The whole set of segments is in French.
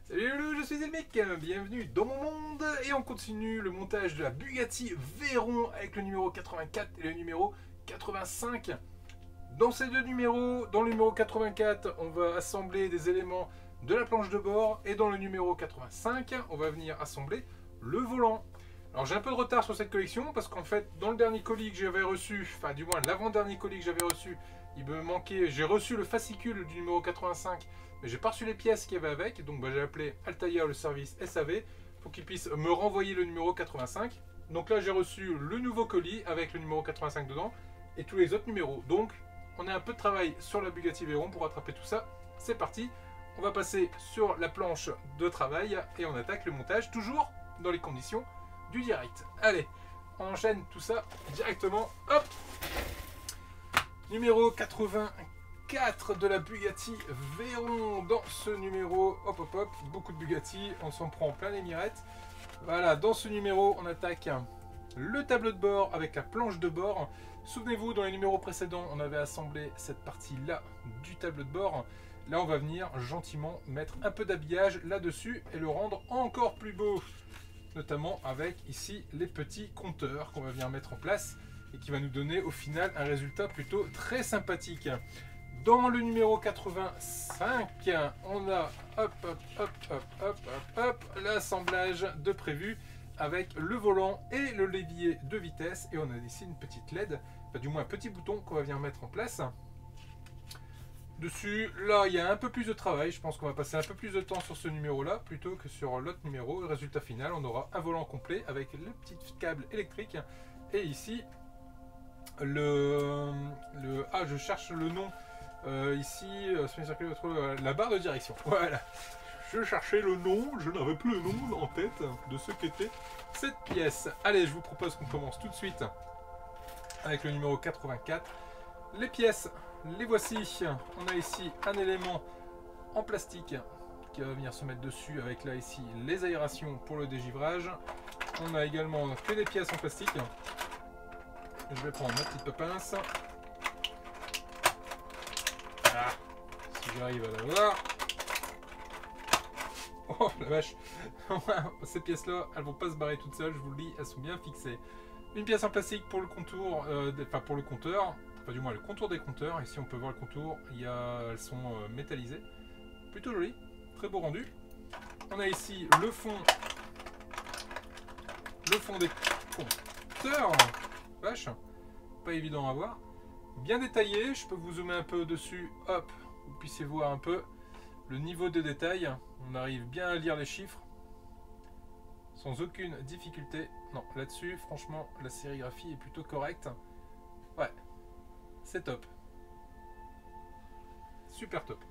Salut, je suis Elmic, bienvenue dans mon monde et on continue le montage de la Bugatti Veyron avec le numéro 84 et le numéro 85. Dans ces deux numéros, dans le numéro 84, on va assembler des éléments de la planche de bord et dans le numéro 85, on va venir assembler le volant. Alors j'ai un peu de retard sur cette collection parce qu'en fait, dans le dernier colis que j'avais reçu, enfin du moins l'avant-dernier colis que j'avais reçu, il me manquait, j'ai reçu le fascicule du numéro 85, mais j'ai pas reçu les pièces qu'il y avait avec, donc j'ai appelé Altaïa, le service SAV, pour qu'ils puissent me renvoyer le numéro 85. Donc là j'ai reçu le nouveau colis avec le numéro 85 dedans et tous les autres numéros. Donc on a un peu de travail sur la Bugatti Veyron pour rattraper tout ça. C'est parti, on va passer sur la planche de travail et on attaque le montage, toujours dans les conditions du direct. Allez, on enchaîne tout ça directement. Hop, numéro 84 de la Bugatti Veyron. Dans ce numéro, hop hop hop, beaucoup de Bugatti, on s'en prend plein les mirettes. Voilà, dans ce numéro, on attaque le tableau de bord avec la planche de bord. Souvenez-vous, dans les numéros précédents, on avait assemblé cette partie-là du tableau de bord. Là, on va venir gentiment mettre un peu d'habillage là-dessus et le rendre encore plus beau. Notamment avec ici les petits compteurs qu'on va venir mettre en place et qui va nous donner au final un résultat plutôt très sympathique. Dans le numéro 85, on a hop hop hop hop hop hop hop l'assemblage de prévu avec le volant et le levier de vitesse et on a ici une petite LED, enfin, du moins un petit bouton qu'on va venir mettre en place. Dessus, là, il y a un peu plus de travail. Je pense qu'on va passer un peu plus de temps sur ce numéro-là plutôt que sur l'autre numéro. Le résultat final, on aura un volant complet avec le petit câble électrique. Et ici, ah, je cherche le nom. Ici, la barre de direction. Voilà. Je cherchais le nom, je n'avais plus le nom en tête de ce qu'était cette pièce. Allez, je vous propose qu'on commence tout de suite avec le numéro 84. Les pièces, les voici. On a ici un élément en plastique qui va venir se mettre dessus avec là ici les aérations pour le dégivrage. On a également que des pièces en plastique. Je vais prendre ma petite pince. Voilà. Si j'arrive à la voir. Oh la vache. Ces pièces là, elles vont pas se barrer toutes seules, je vous le dis, elles sont bien fixées. Une pièce en plastique pour le contour, enfin pour le compteur. Enfin, du moins le contour des compteurs. Ici on peut voir le contour, elles sont métallisées, plutôt joli, très beau rendu. On a ici le fond des compteurs, vache, pas évident à voir, bien détaillé. Je peux vous zoomer un peu dessus, hop, vous puissiez voir un peu le niveau de détail. On arrive bien à lire les chiffres sans aucune difficulté. Non, là-dessus franchement la sérigraphie est plutôt correcte. Ouais, c'est top. Super top.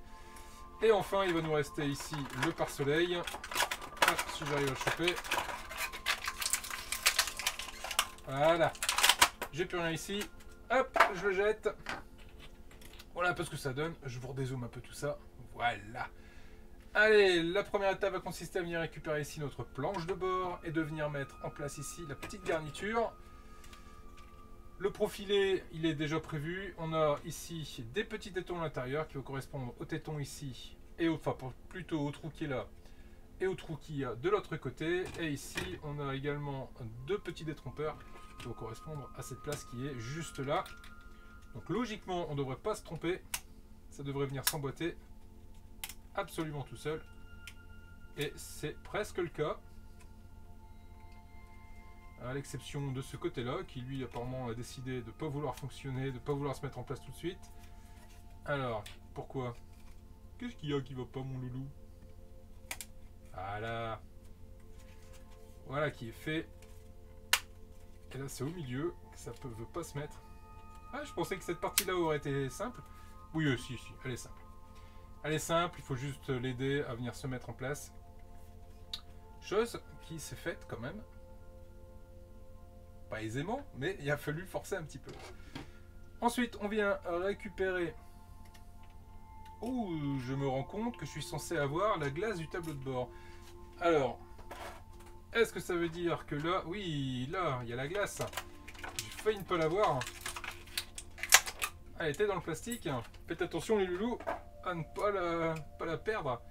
Et enfin, il va nous rester ici le pare-soleil. Hop, si j'arrive à le choper. Voilà. J'ai plus rien ici. Hop, je le jette. Voilà un peu ce que ça donne. Je vous redézoome un peu tout ça. Voilà. Allez, la première étape va consister à venir récupérer ici notre planche de bord et de venir mettre en place ici la petite garniture. Le profilé, il est déjà prévu. On a ici des petits tétons à l'intérieur qui vont correspondre aux tétons ici, et enfin plutôt au trou qui est là et au trou qui est de l'autre côté. Et ici, on a également deux petits détrompeurs qui vont correspondre à cette place qui est juste là. Donc logiquement, on ne devrait pas se tromper. Ça devrait venir s'emboîter absolument tout seul. Et c'est presque le cas. À l'exception de ce côté-là, qui lui apparemment a décidé de ne pas vouloir fonctionner, de ne pas vouloir se mettre en place tout de suite. Alors, pourquoi? Qu'est-ce qu'il y a qui va pas, mon loulou? Voilà. Voilà qui est fait. Et là, c'est au milieu que ça ne veut pas se mettre. Ah, je pensais que cette partie-là aurait été simple. Oui, si, elle est simple. Elle est simple, il faut juste l'aider à venir se mettre en place. Chose qui s'est faite quand même. Pas aisément, mais il a fallu forcer un petit peu. Ensuite, on vient récupérer... Oh, je me rends compte que je suis censé avoir la glace du tableau de bord. Alors, est-ce que ça veut dire que là... Oui, là, il y a la glace. J'ai failli ne pas l'avoir. Elle était dans le plastique. Faites attention les loulous à ne pas la perdre.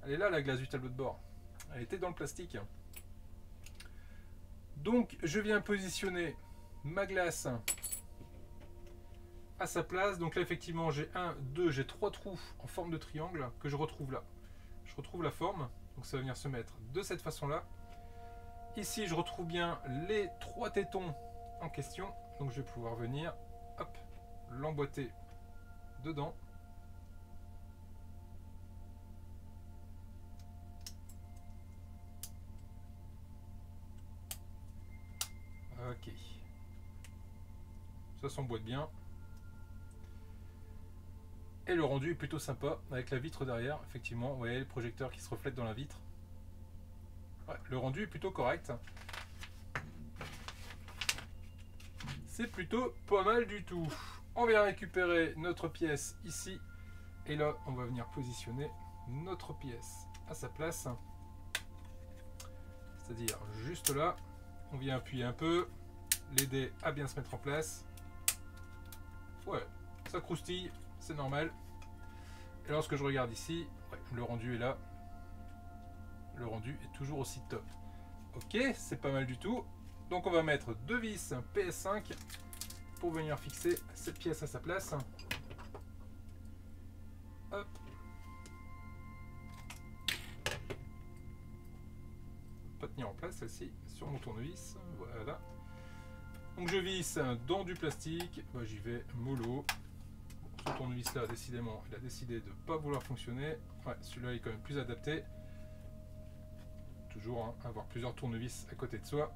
Elle est là, la glace du tableau de bord. Elle était dans le plastique. Donc, je viens positionner ma glace à sa place. Donc là, effectivement, j'ai 1, 2, j'ai 3 trous en forme de triangle que je retrouve là. Je retrouve la forme. Donc, ça va venir se mettre de cette façon-là. Ici, je retrouve bien les 3 tétons en question. Donc, je vais pouvoir venir, hop, l'emboîter dedans. Ok. Ça s'emboîte bien. Et le rendu est plutôt sympa, avec la vitre derrière. Effectivement, vous voyez le projecteur qui se reflète dans la vitre. Ouais, le rendu est plutôt correct. C'est plutôt pas mal du tout. On vient récupérer notre pièce ici. Et là, on va venir positionner notre pièce à sa place. C'est-à-dire juste là. On vient appuyer un peu, l'aider à bien se mettre en place. Ouais, ça croustille, c'est normal. Et lorsque je regarde ici, ouais, le rendu est là. Le rendu est toujours aussi top. Ok, c'est pas mal du tout. Donc on va mettre 2 vis PS5 pour venir fixer cette pièce à sa place. Hop. Pas tenir en place celle-ci sur mon tournevis. Voilà. Donc je visse dans du plastique. Moi j'y vais mollo. Ce tournevis là, décidément, il a décidé de ne pas vouloir fonctionner. Ouais, celui-là est quand même plus adapté. Toujours hein, avoir plusieurs tournevis à côté de soi.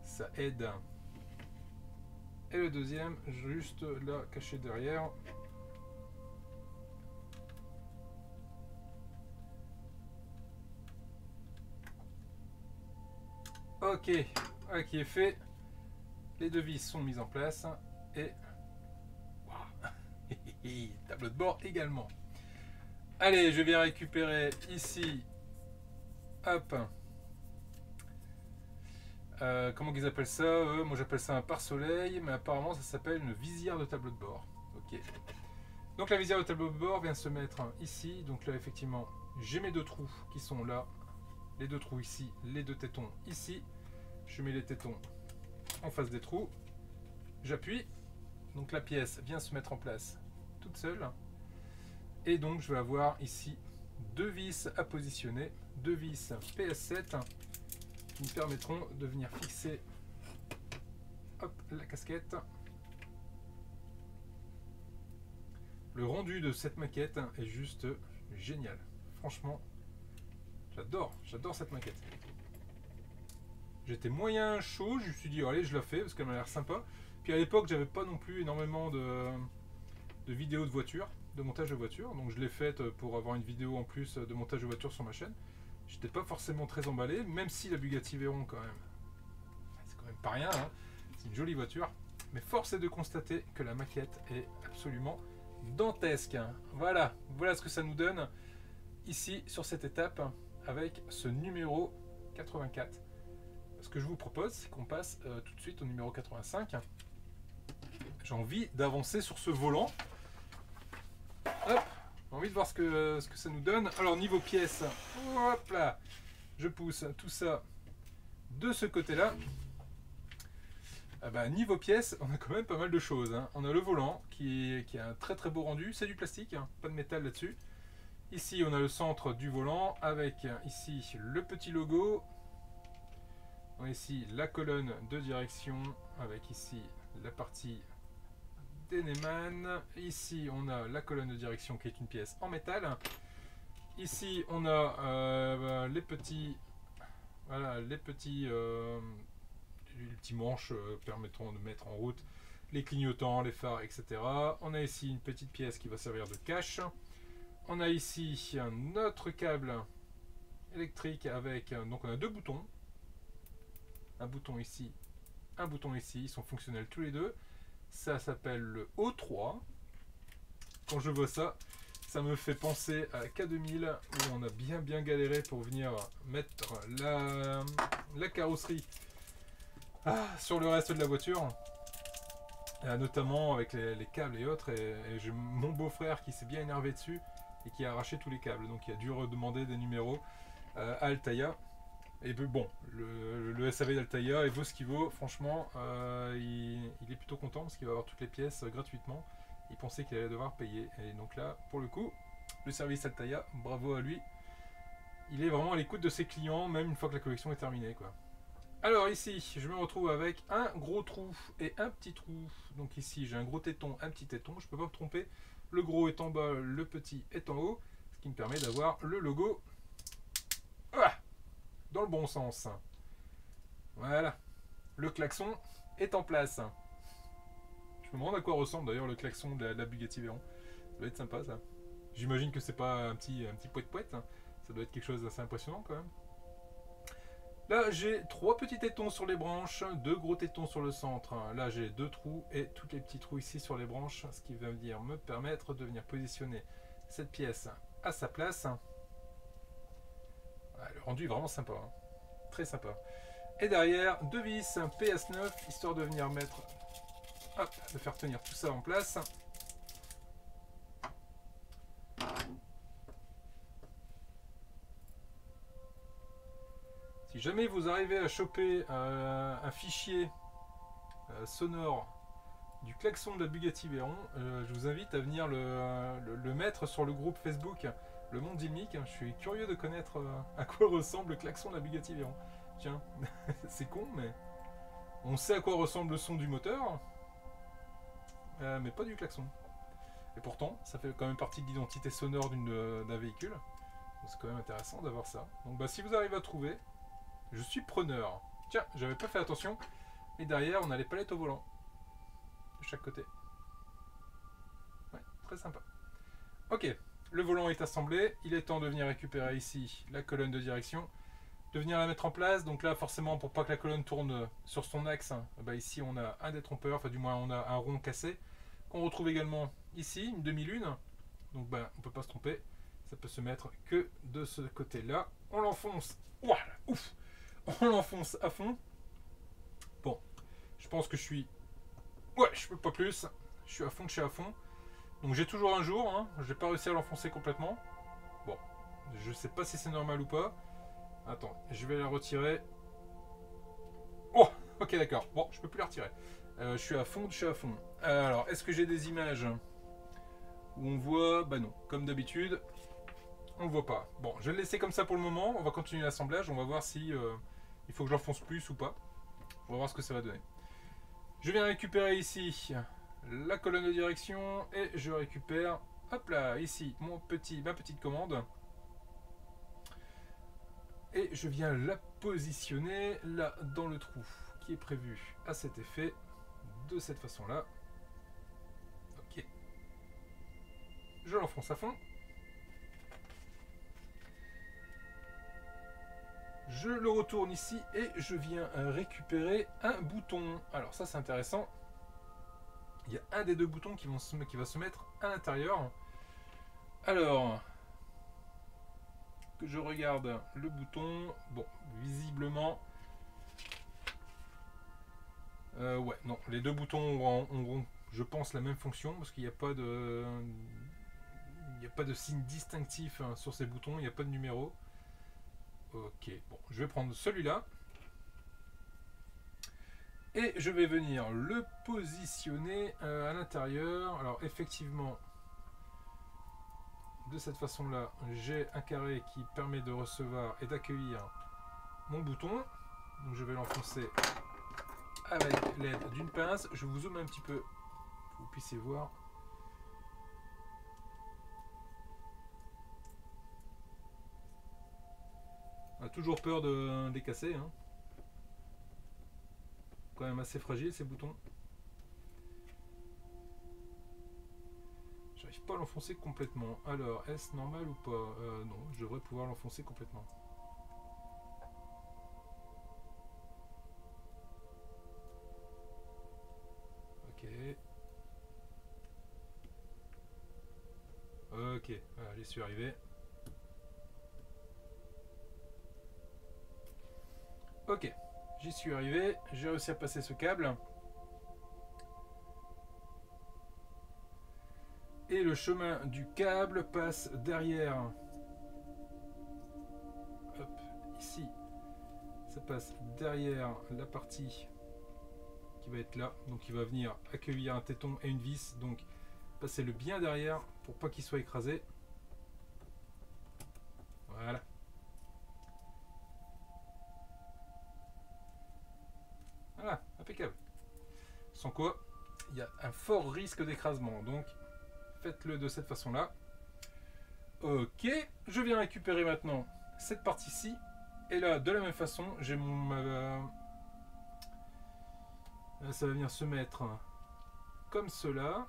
Ça aide. Et le deuxième, juste là, caché derrière. Ok, voilà qui est fait. Les deux vis sont mises en place. Et wow. Tableau de bord également. Allez, je viens récupérer ici. Hop. Comment ils appellent ça moi j'appelle ça un pare-soleil, mais apparemment ça s'appelle une visière de tableau de bord. Ok. Donc la visière de tableau de bord vient se mettre ici. Donc là effectivement j'ai mes deux trous qui sont là. Les deux trous ici, les deux tétons ici. Je mets les tétons en face des trous. J'appuie. Donc la pièce vient se mettre en place toute seule. Et donc je vais avoir ici deux vis à positionner. Deux vis PS7 qui me permettront de venir fixer hop, la casquette. Le rendu de cette maquette est juste génial. Franchement, j'adore cette maquette. J'étais moyen chaud, je me suis dit allez je la fais parce qu'elle m'a l'air sympa. Puis à l'époque j'avais pas non plus énormément de vidéos de voitures, de montage de voitures. Donc je l'ai faite pour avoir une vidéo en plus de montage de voitures sur ma chaîne. J'étais pas forcément très emballé, même si la Bugatti Veyron quand même, c'est quand même pas rien, hein. C'est une jolie voiture. Mais force est de constater que la maquette est absolument dantesque. Voilà, voilà ce que ça nous donne ici sur cette étape avec ce numéro 84. Ce que je vous propose, c'est qu'on passe tout de suite au numéro 85. J'ai envie d'avancer sur ce volant. Hop, j'ai envie de voir ce que ça nous donne. Alors niveau pièces, hop là, je pousse tout ça de ce côté-là. Ah bah, niveau pièces, on a quand même pas mal de choses, hein. On a le volant qui a un très très beau rendu, c'est du plastique, hein, pas de métal là-dessus. Ici on a le centre du volant avec ici le petit logo. On a ici la colonne de direction avec ici la partie d'Henneman. Ici on a la colonne de direction qui est une pièce en métal. Ici on a les petits manches permettront de mettre en route les clignotants, les phares, etc. On a ici une petite pièce qui va servir de cache. On a ici un autre câble électrique avec, donc on a deux boutons. Un bouton ici, ils sont fonctionnels tous les deux. Ça s'appelle le O3. Quand je vois ça, ça me fait penser à la K2000 où on a bien galéré pour venir mettre la carrosserie sur le reste de la voiture. Notamment avec les câbles et autres. Et j'ai mon beau-frère qui s'est bien énervé dessus et qui a arraché tous les câbles. Donc il a dû redemander des numéros à Altaïa. Et bon, le SAV d'Altaïa, il vaut ce qu'il vaut. Franchement, il est plutôt content parce qu'il va avoir toutes les pièces gratuitement. Il pensait qu'il allait devoir payer. Et donc là, pour le coup, le service Altaïa, bravo à lui. Il est vraiment à l'écoute de ses clients, même une fois que la collection est terminée, quoi. Alors ici, je me retrouve avec un gros trou et un petit trou. Donc ici, j'ai un gros téton, un petit téton. Je peux pas me tromper. Le gros est en bas, le petit est en haut. Ce qui me permet d'avoir le logo dans le bon sens. Voilà. Le klaxon est en place. Je me demande à quoi ressemble d'ailleurs le klaxon de la Bugatti Veyron. Ça doit être sympa ça. J'imagine que c'est pas un petit poète-poète. Ça doit être quelque chose d'assez impressionnant quand même. Là, j'ai 3 petits tétons sur les branches, 2 gros tétons sur le centre. Là, j'ai 2 trous et tous les petits trous ici sur les branches, ce qui va me permettre de venir positionner cette pièce à sa place. Le rendu est vraiment sympa, hein. Très sympa. Et derrière, 2 vis PS9, histoire de venir mettre, hop, de faire tenir tout ça en place. Si jamais vous arrivez à choper un fichier sonore du klaxon de la Bugatti Veyron, je vous invite à venir le mettre sur le groupe Facebook Le Monde Ilmique. Je suis curieux de connaître à quoi ressemble le klaxon de la Bugatti Veyron. Tiens, c'est con, mais on sait à quoi ressemble le son du moteur, mais pas du klaxon. Et pourtant, ça fait quand même partie de l'identité sonore d'un véhicule. C'est quand même intéressant d'avoir ça. Donc bah, si vous arrivez à trouver, je suis preneur. Tiens, j'avais pas fait attention. Et derrière, on a les palettes au volant. De chaque côté. Ouais, très sympa. Ok, le volant est assemblé. Il est temps de venir récupérer ici la colonne de direction. De venir la mettre en place. Donc là, forcément, pour pas que la colonne tourne sur son axe, bah ici, on a un détrompeur. Enfin, du moins, on a un rond cassé. Qu'on retrouve également ici, une demi-lune. Donc, bah, on peut pas se tromper. Ça peut se mettre que de ce côté-là. On l'enfonce. Voilà, ouf. On l'enfonce à fond. Bon, je pense que je suis... Ouais, je peux pas plus. Je suis à fond de chez à fond. Donc j'ai toujours un jour, hein. J'ai pas réussi à l'enfoncer complètement. Bon, je sais pas si c'est normal ou pas. Attends, je vais la retirer. Oh, ok d'accord. Bon, je peux plus la retirer. Je suis à fond de chez à fond. Alors, est-ce que j'ai des images où on voit... Bah non, comme d'habitude, on ne voit pas. Bon, je vais le laisser comme ça pour le moment. On va continuer l'assemblage. On va voir si il faut que j'enfonce plus ou pas. On va voir ce que ça va donner. Je viens récupérer ici la colonne de direction et je récupère, hop là, ici, ma petite commande. Et je viens la positionner là dans le trou qui est prévu à cet effet, de cette façon-là. Ok. Je l'enfonce à fond. Je le retourne ici et je viens récupérer un bouton. Alors ça c'est intéressant. Il y a un des 2 boutons qui va se mettre à l'intérieur. Alors, que je regarde le bouton. Bon, visiblement... ouais, non, les 2 boutons auront, je pense, la même fonction parce qu'il n'y a pas de... Il n'y a pas de signe distinctif sur ces boutons, il n'y a pas de numéro. Ok, bon, je vais prendre celui-là. Et je vais venir le positionner à l'intérieur. Alors effectivement, de cette façon-là, j'ai un carré qui permet de recevoir et d'accueillir mon bouton. Donc je vais l'enfoncer avec l'aide d'une pince. Je vous zoome un petit peu pour que vous puissiez voir. On a toujours peur de les casser, hein. Quand même assez fragile ces boutons. J'arrive pas à l'enfoncer complètement. Alors, est-ce normal ou pas? Non, je devrais pouvoir l'enfoncer complètement. Ok. Ok, voilà, j'y suis arrivé. Ok, j'y suis arrivé. J'ai réussi à passer ce câble. Et le chemin du câble passe derrière. Hop, ici. Ça passe derrière la partie qui va être là. Donc il va venir accueillir un téton et une vis. Donc passez-le bien derrière pour pas qu'il soit écrasé. Voilà. Voilà, impeccable. Sans quoi, il y a un fort risque d'écrasement. Donc faites-le de cette façon-là. Ok, je viens récupérer maintenant cette partie-ci. Et là, de la même façon, j'ai mon... ça va venir se mettre comme cela.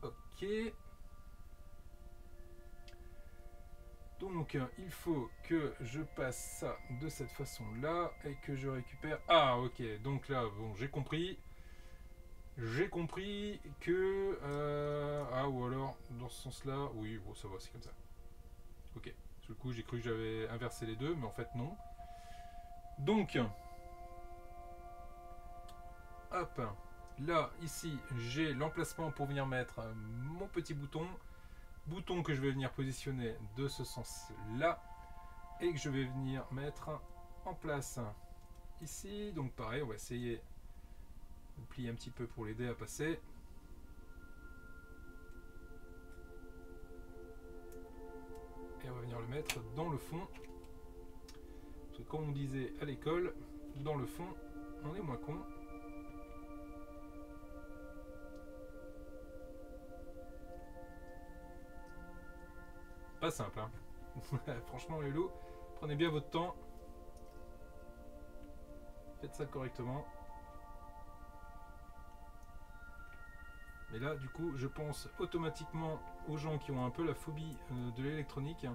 Ok. Donc, il faut que je passe ça de cette façon-là et que je récupère... Ah, ok. Donc là, bon, j'ai compris. J'ai compris que... Ah, ou alors, dans ce sens-là... Oui, bon, ça va, c'est comme ça. Ok. Du coup, j'ai cru que j'avais inversé les deux, mais en fait, non. Donc... Hop. Là, ici, j'ai l'emplacement pour venir mettre mon petit bouton. Bouton que je vais venir positionner de ce sens-là. Et que je vais venir mettre en place ici. Donc pareil, on va essayer de plier un petit peu pour l'aider à passer. Et on va venir le mettre dans le fond. Parce que comme on disait à l'école, dans le fond, on est moins con. Pas simple, hein. Franchement, les loups, prenez bien votre temps. Faites ça correctement. Mais là, du coup, je pense automatiquement aux gens qui ont un peu la phobie de l'électronique.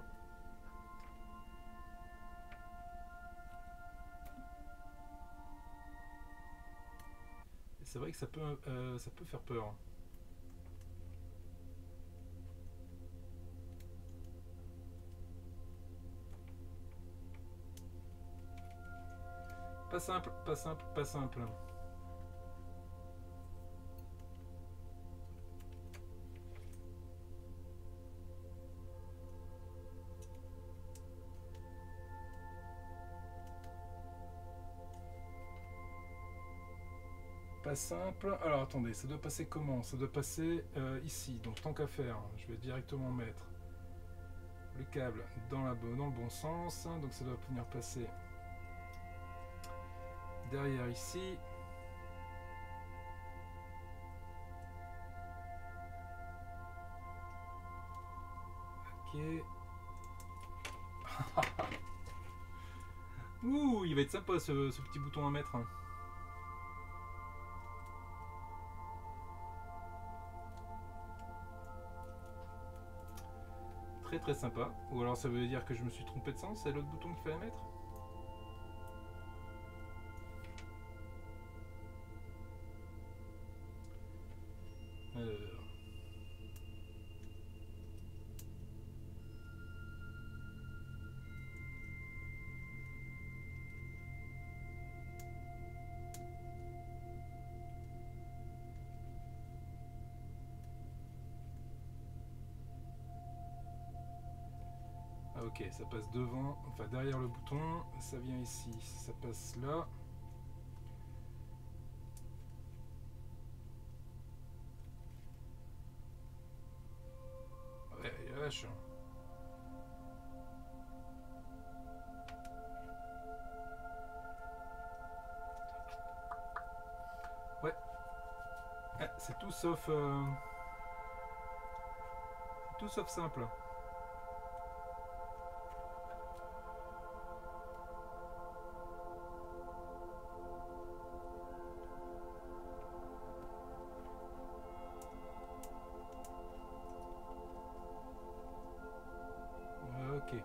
C'est vrai que ça peut faire peur. Pas simple, pas simple, pas simple. Pas simple. Alors attendez, ça doit passer comment? Ça doit passer ici. Donc tant qu'à faire, je vais directement mettre le câble dans le bon sens. Donc ça doit venir passer derrière ici. Ok. Ouh, il va être sympa ce petit bouton à mettre. Très très sympa. Ou alors ça veut dire que je me suis trompé de sens, c'est l'autre bouton qu'il fallait mettre. Ok, ça passe devant, enfin derrière le bouton, ça vient ici, ça passe là. Ouais, la vache. Ouais. C'est tout sauf... tout sauf simple. Ok.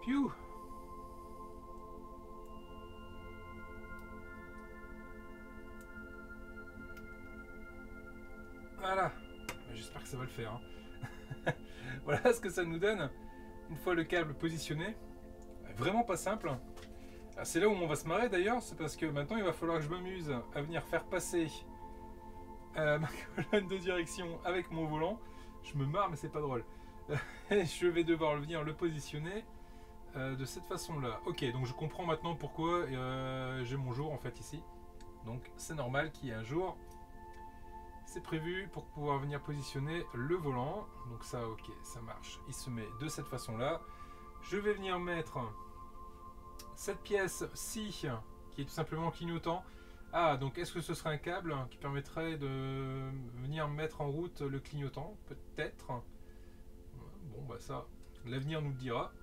Piou. Voilà. J'espère que ça va le faire. Hein. Voilà ce que ça nous donne. Une fois le câble positionné, vraiment pas simple. C'est là où on va se marrer d'ailleurs, c'est parce que maintenant il va falloir que je m'amuse à venir faire passer ma colonne de direction avec mon volant. Je me marre mais c'est pas drôle. Je vais devoir venir le positionner de cette façon là. Ok, donc je comprends maintenant pourquoi j'ai mon jour en fait ici. Donc c'est normal qu'il y ait un jour. C'est prévu pour pouvoir venir positionner le volant. Donc ça ok, ça marche. Il se met de cette façon là. Je vais venir mettre cette pièce-ci qui est tout simplement clignotant. Ah, donc est-ce que ce serait un câble qui permettrait de venir mettre en route le clignotant? Peut-être. Bon, bah ça, l'avenir nous le dira.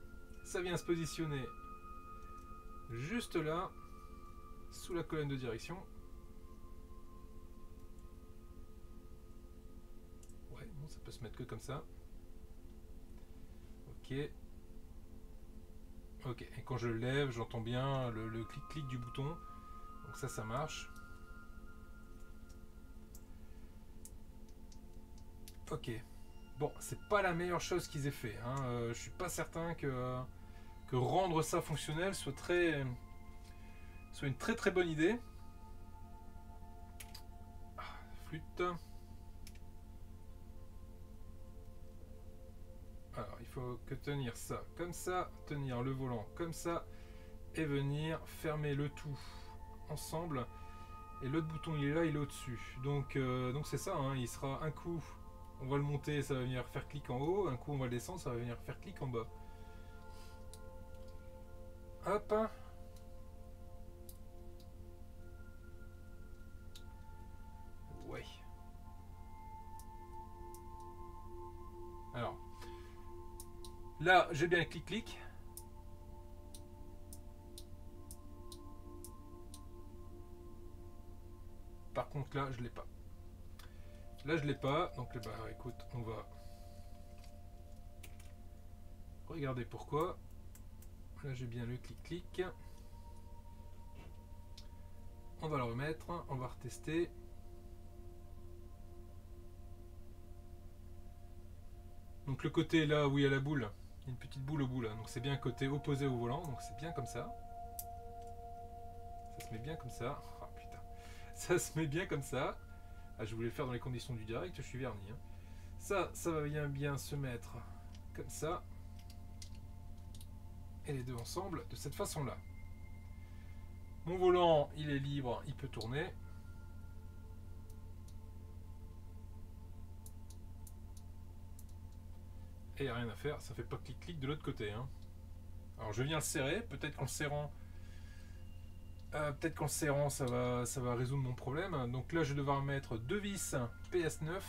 Ça vient se positionner juste là, sous la colonne de direction. Ouais, bon, ça peut se mettre que comme ça. Ok. Ok, et quand je le lève, j'entends bien le clic-clic du bouton. Donc ça marche. Ok. Bon, c'est pas la meilleure chose qu'ils aient fait. Hein. Je suis pas certain que rendre ça fonctionnel soit une très très bonne idée. Ah, flûte. Alors, il faut que tenir ça comme ça, tenir le volant comme ça, et venir fermer le tout ensemble. Et l'autre bouton il est là, il est au-dessus. Donc c'est ça, hein, il sera un coup, on va le monter, ça va venir faire clic en haut, un coup on va le descendre, ça va venir faire clic en bas. Hop. Ouais. Alors, là j'ai bien clic-clic. Par contre là je l'ai pas. Là je l'ai pas, donc bah écoute, on va regarder pourquoi. Là j'ai bien le clic-clic. On va le remettre, on va retester. Donc le côté là où il y a la boule, il y a une petite boule au bout là, donc c'est bien côté opposé au volant, donc c'est bien comme ça. Ça se met bien comme ça. Oh putain. Ça se met bien comme ça. Ah, je voulais le faire dans les conditions du direct, je suis verni. Hein. Ça va bien se mettre comme ça. Et les deux ensemble de cette façon là. Mon volant il est libre, il peut tourner. Et il n'y a rien à faire, ça fait pas clic-clic de l'autre côté. Hein. Alors je viens le serrer, peut-être qu'en serrant ça va résoudre mon problème. Donc là je vais devoir mettre deux vis PS9.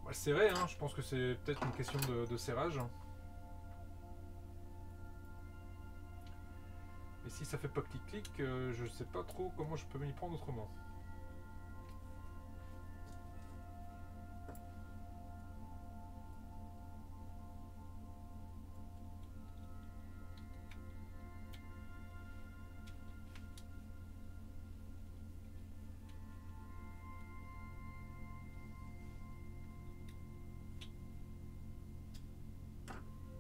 On va le serrer, hein. Je pense que c'est peut-être une question de serrage. Et si ça fait pas clic-clic, je sais pas trop comment je peux m'y prendre autrement.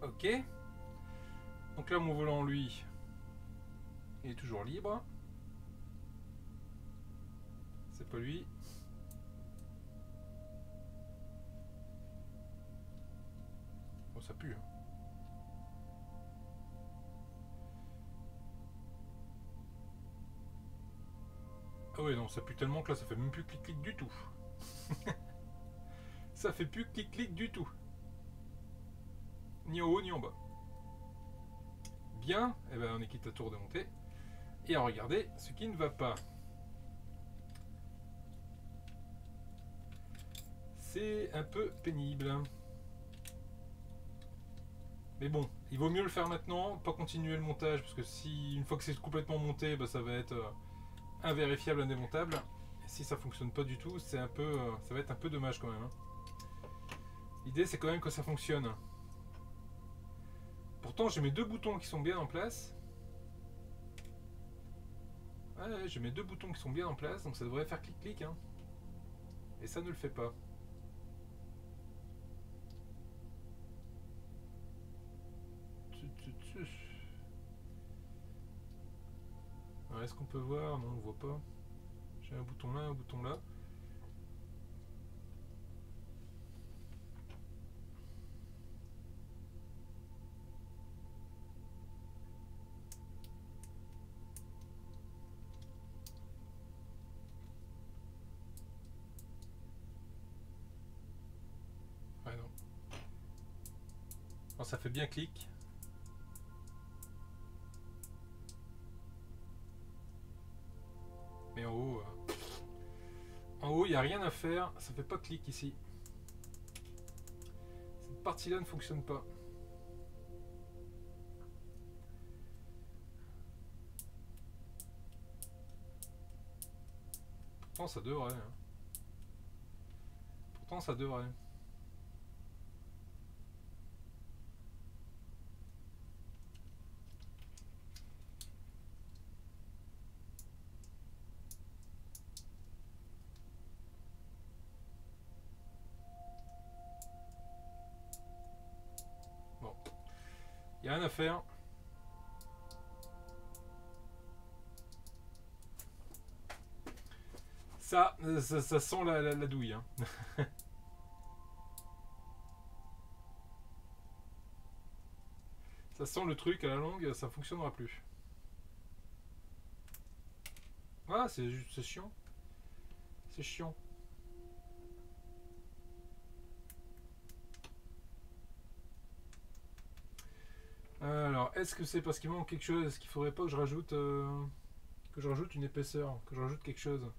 Ok. Donc là mon volant lui il est toujours libre. C'est pas lui. Bon ça pue. Hein. Ah ouais non ça pue tellement que là ça fait même plus clic-clic du tout. Ça fait plus clic-clic du tout. Ni en haut ni en bas. Bien, et ben on est quitte à tout remonter. Et à regarder ce qui ne va pas. C'est un peu pénible. Mais bon, il vaut mieux le faire maintenant, pas continuer le montage, parce que si une fois que c'est complètement monté, bah, ça va être invérifiable, indémontable. Et si ça fonctionne pas du tout, c'est un peu, ça va être un peu dommage quand même. Hein. L'idée c'est quand même que ça fonctionne. Pourtant j'ai mes deux boutons qui sont bien en place. Ouais, j'ai mes deux boutons qui sont bien en place, donc ça devrait faire clic-clic. Hein. Et ça ne le fait pas. est-ce qu'on peut voir? Non, on voit pas. J'ai un bouton là, un bouton là. Ouais, non. Alors, ça fait bien clic. Mais en haut, il n'y a rien à faire. Ça fait pas clic ici. Cette partie-là ne fonctionne pas. Pourtant, ça devrait. Hein. Pourtant, ça devrait. Bon. Il n'y a rien à faire. Ça sent la douille. Hein. Ça sent le truc à la longue, ça fonctionnera plus. Ah, c'est chiant. C'est chiant. Alors, est-ce que c'est parce qu'il manque quelque chose? Est-ce qu'il faudrait pas que je rajoute une épaisseur, que je rajoute quelque chose?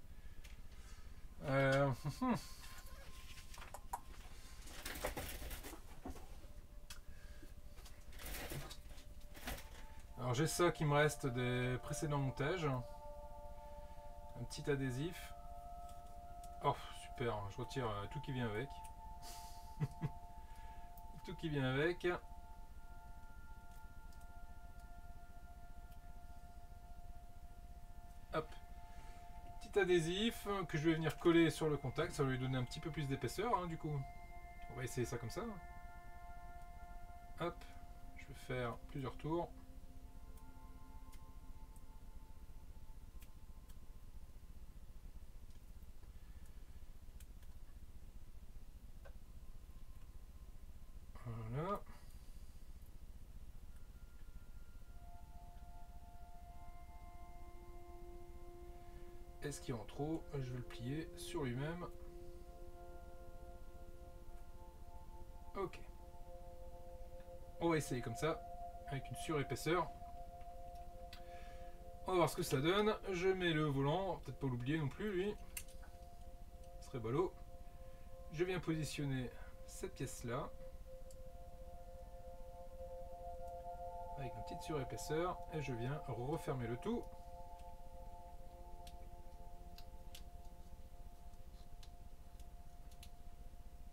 Alors j'ai ça qui me reste des précédents montages. Un petit adhésif. Oh super, je retire tout qui vient avec. Tout qui vient avec. Hop. Petit adhésif que je vais venir coller sur le contact. Ça va lui donner un petit peu plus d'épaisseur hein, du coup. On va essayer ça comme ça. Hop. Je vais faire plusieurs tours. Voilà. Est-ce qu'il y en trop? Je vais le plier sur lui-même. Ok. On va essayer comme ça, avec une surépaisseur. On va voir ce que ça donne. Je mets le volant, peut-être pas l'oublier non plus lui. Ce serait ballot. Je viens positionner cette pièce-là. Avec une petite surépaisseur. Et je viens refermer le tout.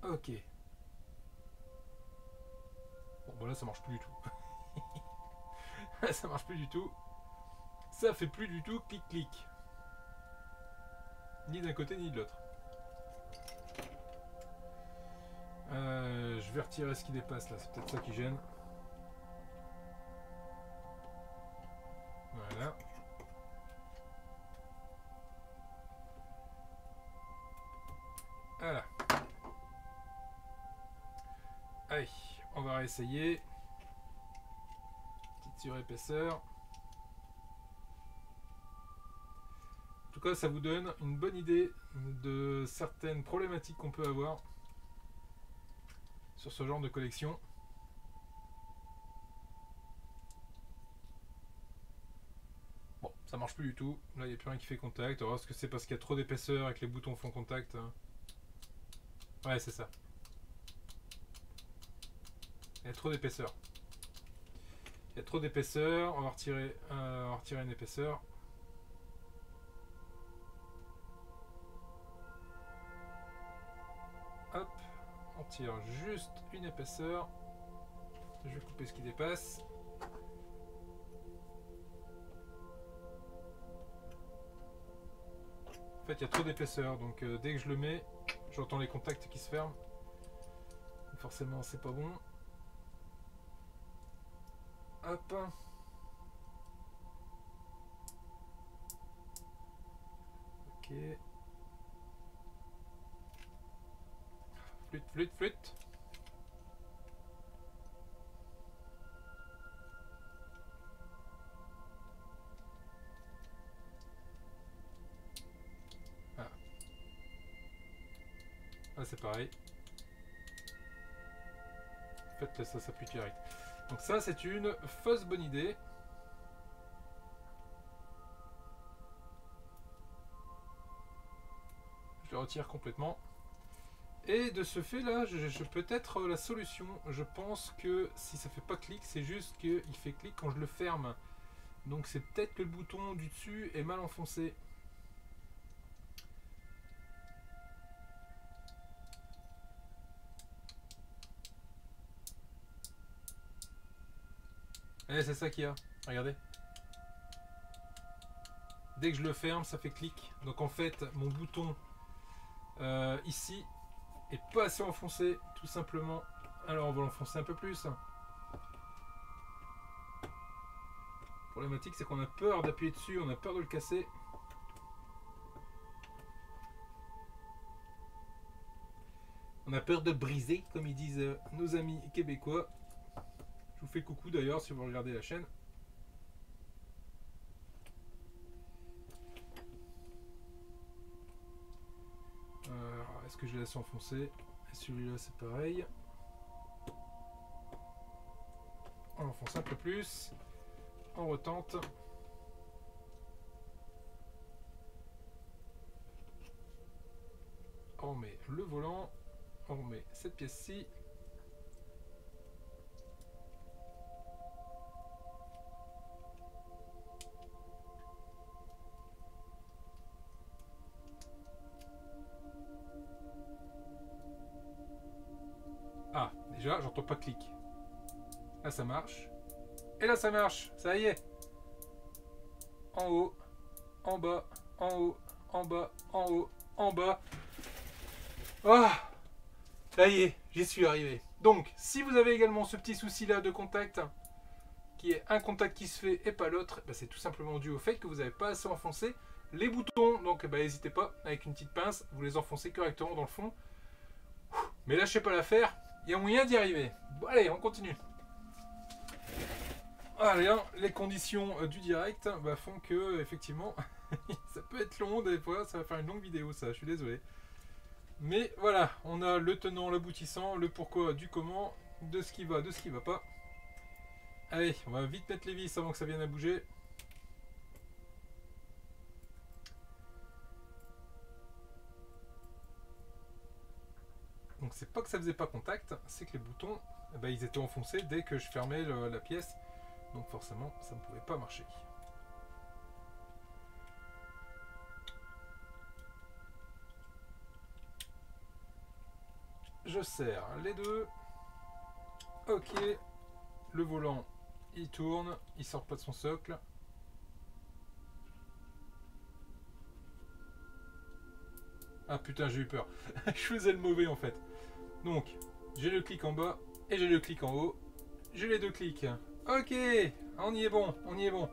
Ok. Bon là ça marche plus du tout. Ça marche plus du tout. Ça fait plus du tout clic-clic. Ni d'un côté ni de l'autre. Je vais retirer ce qui dépasse là, c'est peut-être ça qui gêne. Voilà. Voilà. Allez, on va réessayer. Petite surépaisseur. En tout cas, ça vous donne une bonne idée de certaines problématiques qu'on peut avoir sur ce genre de collection. Bon, ça marche plus du tout. Là, il n'y a plus rien qui fait contact. Alors, est-ce que c'est parce qu'il y a trop d'épaisseur et que les boutons font contact? Ouais, c'est ça. Il y a trop d'épaisseur. Il y a trop d'épaisseur. On va retirer une épaisseur. Hop. On tire juste une épaisseur. Je vais couper ce qui dépasse. En fait, il y a trop d'épaisseur. Donc, dès que je le mets, j'entends les contacts qui se ferment. Forcément, c'est pas bon. Hop. Ok. Flûte, flûte, flûte. Ah. Ah, c'est pareil. En fait, ça s'appuie direct. Donc ça, c'est une fausse bonne idée. Je le retire complètement. Et de ce fait là, je peut-être la solution. Je pense que si ça fait pas clic, c'est juste qu'il fait clic quand je le ferme. Donc c'est peut-être que le bouton du dessus est mal enfoncé. Et c'est ça qu'il y a. Regardez. Dès que je le ferme, ça fait clic. Donc en fait, mon bouton ici est pas assez enfoncé, tout simplement. Alors on va l'enfoncer un peu plus. La problématique, c'est qu'on a peur d'appuyer dessus, on a peur de le casser. On a peur de briser, comme ils disent nos amis québécois. Je vous fais coucou d'ailleurs si vous regardez la chaîne. Est-ce que je laisse enfoncer? Et celui-là c'est pareil. On enfonce un peu plus. On retente. On met le volant. On met cette pièce-ci. Ah, déjà, j'entends pas clic. Là, ça marche. Et là, ça marche. Ça y est. En haut, en bas, en haut, en bas, en haut, en bas. Ah, ça y est, j'y suis arrivé. Donc, si vous avez également ce petit souci-là de contact, qui est un contact qui se fait et pas l'autre, bah, c'est tout simplement dû au fait que vous n'avez pas assez enfoncé les boutons. Donc, bah, n'hésitez pas, avec une petite pince, vous les enfoncez correctement dans le fond. Mais lâchez pas l'affaire, il y a moyen d'y arriver. Bon, allez, on continue. Allez, hein, les conditions du direct bah, font que, effectivement, ça peut être long des fois, ça va faire une longue vidéo, ça, je suis désolé. Mais voilà, on a le tenant, l'aboutissant, le pourquoi, du comment, de ce qui va, de ce qui va pas. Allez, on va vite mettre les vis avant que ça vienne à bouger. Donc c'est pas que ça faisait pas contact, c'est que les boutons, bah, ils étaient enfoncés dès que je fermais la pièce. Donc forcément, ça ne pouvait pas marcher. Je serre les deux. Ok. Le volant, il tourne. Il sort pas de son socle. Ah putain, j'ai eu peur. Je faisais le mauvais en fait. Donc, j'ai le clic en bas et j'ai le clic en haut. J'ai les deux clics. Ok, on y est bon, on y est bon.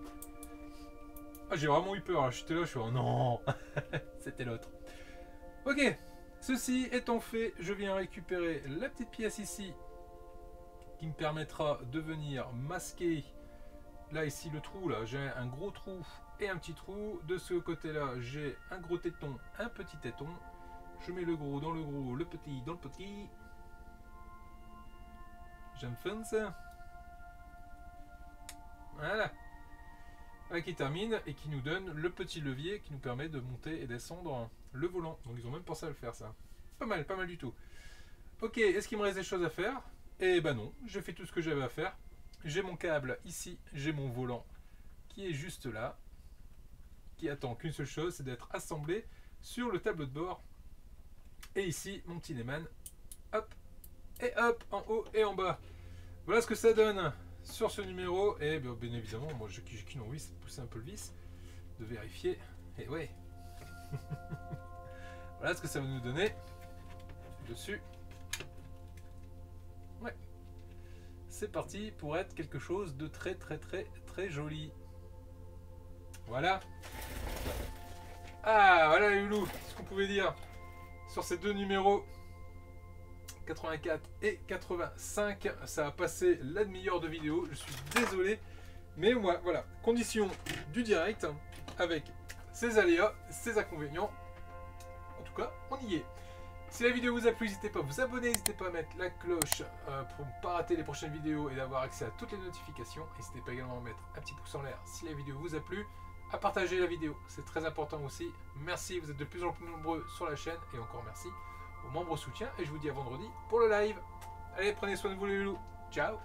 Ah, j'ai vraiment eu peur. J'étais là, je suis oh non. C'était l'autre. Ok, ceci étant fait, je viens récupérer la petite pièce ici qui me permettra de venir masquer. Là ici le trou, là j'ai un gros trou et un petit trou. De ce côté là j'ai un gros téton, un petit téton. Je mets le gros dans le gros, le petit dans le petit. J'enfonce. Voilà. Qui termine et qui nous donne le petit levier qui nous permet de monter et descendre le volant. Donc ils ont même pensé à le faire ça. Pas mal du tout. Ok, est-ce qu'il me reste des choses à faire? Eh ben non, j'ai fait tout ce que j'avais à faire. J'ai mon câble ici, j'ai mon volant qui est juste là, qui attend qu'une seule chose, c'est d'être assemblé sur le tableau de bord. Et ici, mon petit Neyman, hop, et hop, en haut et en bas. Voilà ce que ça donne sur ce numéro. Et bien évidemment, moi j'ai qu'une envie, c'est de pousser un peu le vis, de vérifier. Et ouais. Voilà ce que ça va nous donner dessus. Ouais. C'est parti pour être quelque chose de très joli. Voilà. Ah, voilà les loulous, ce qu'on pouvait dire sur ces deux numéros 84 et 85. Ça a passé la demi-heure de vidéo, je suis désolé. Mais moi, voilà, condition du direct, avec ses aléas, ses inconvénients. En tout cas, on y est. Si la vidéo vous a plu, n'hésitez pas à vous abonner, n'hésitez pas à mettre la cloche pour ne pas rater les prochaines vidéos et d'avoir accès à toutes les notifications. N'hésitez pas également à mettre un petit pouce en l'air si la vidéo vous a plu, à partager la vidéo, c'est très important aussi. Merci, vous êtes de plus en plus nombreux sur la chaîne et encore merci aux membres soutiens et je vous dis à vendredi pour le live. Allez, prenez soin de vous les loulous. Ciao.